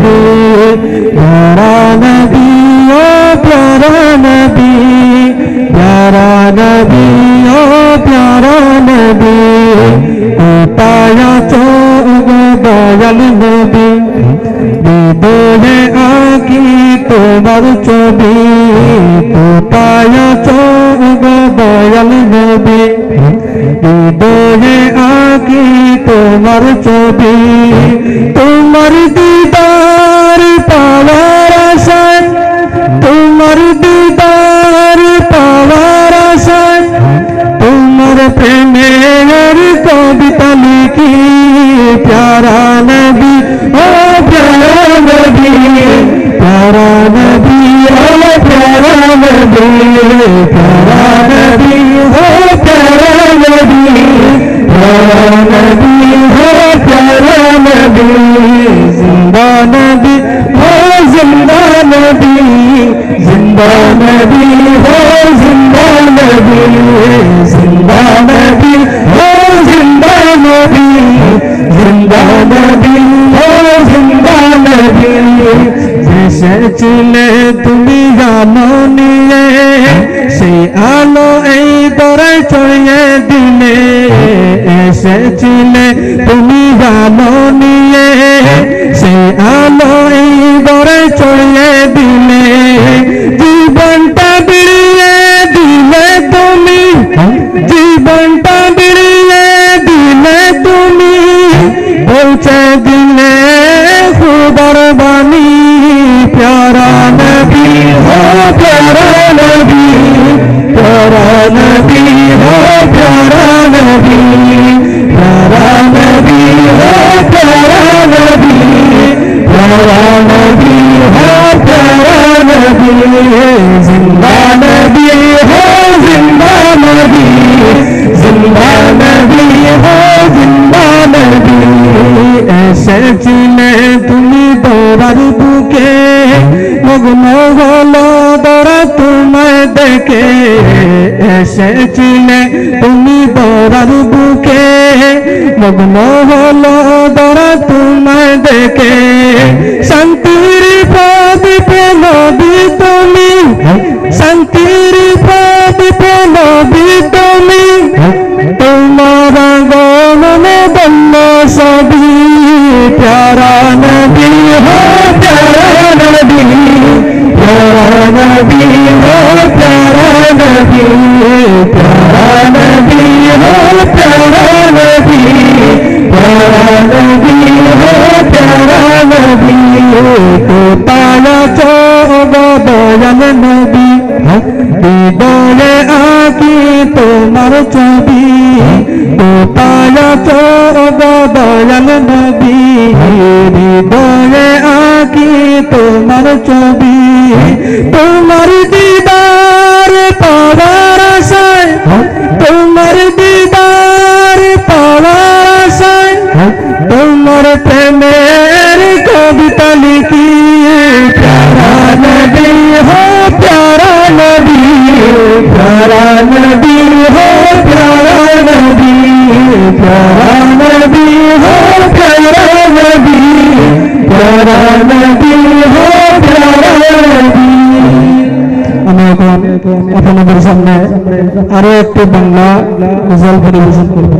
नबी प्यारा नबी ओ प्यारा नबी प्यारा नबी ओ प्यारा नबी पाया चोग दयाल नबी हृदये आकी তোমার ছবি পায়া চোগ দয়াল নবী হৃদয়ে আকি তোমার ছবি তোমার দিদার পাওয়ার আশায় তোমার দিদার পাওয়ার আশায় তোমার প্রেমের কবিতা লিখি প্যারা নবী ও প্যারা নবী प्यारा नबी हो प्यारा नबी प्यारा नबी हो प्यारा नबी प्यारा नबी हो प्यारा नबी जिंदा नबी हो जिंदा नबी जिंदा नबी हो जिंदा नबी जिंदा नबी हो जिंदा नबी जिंदा नबी हो जिंदा नबी এসেছিলে তুমি আলো নিয়ে সেই আলো এই দরে ছড়িয়ে দিলে এসেছিলে তুমি আলো নিয়ে সেই আলো এই দরে ছড়িয়ে দিলে জীবনটা বিড়িয়ে দিলে তুমি জীবনটা বিড়িয়ে দিলে তুমি পৌঁছে দিলে খুদার বাণী प्यारा नबी हो प्यारा नबी प्यारा नबी हो प्यारा नबी प्यारा नबी हो प्यारा नबी प्यारा नबी हो प्यारा नबी जिंदा नबी हो जिंदा नबी जिंदा नबी हो जिंदा नबी ऐसे चिने तुम्हें दौड़ार बुके মগ্ন হলো দরা তোমায় দেখে এসেছিলে তুমি দরার বুকে মগ্ন হলো দরা তোমায় দেখে শান্তির প্রদীপ নবী তুমি শান্তির প্রদীপ নবী তুমি তোমার গণনে বন্য সবই প্যারা নবী হো প্যারা नबी प्यारा नबी हो प्यारा नबी प्यारा नबी हो प्यारा नबी प्यारा नबी हो प्यारा नबी तो पाया चोग दयाल नबी हृदये आकी তোমার ছবি তো পায়া চোগ দয়াল নবী হৃদয়ে আকি তোমার ছবি তোমার দিদার পাওয়ার আশায় তোমার দিদার পাওয়ার আশায় তোমার প্রেমের কবিতা লিখি প্যারা নবী হো প্যারা নবী প্যারা নবী হো প্যারা নবী প্যারা নবী হো প্যারা নবী প্যারা নবী হো প্যারা নবী আমি এখন আপনাদের সামনে আরো একটি বাংলা গজল পরিবেশন করব।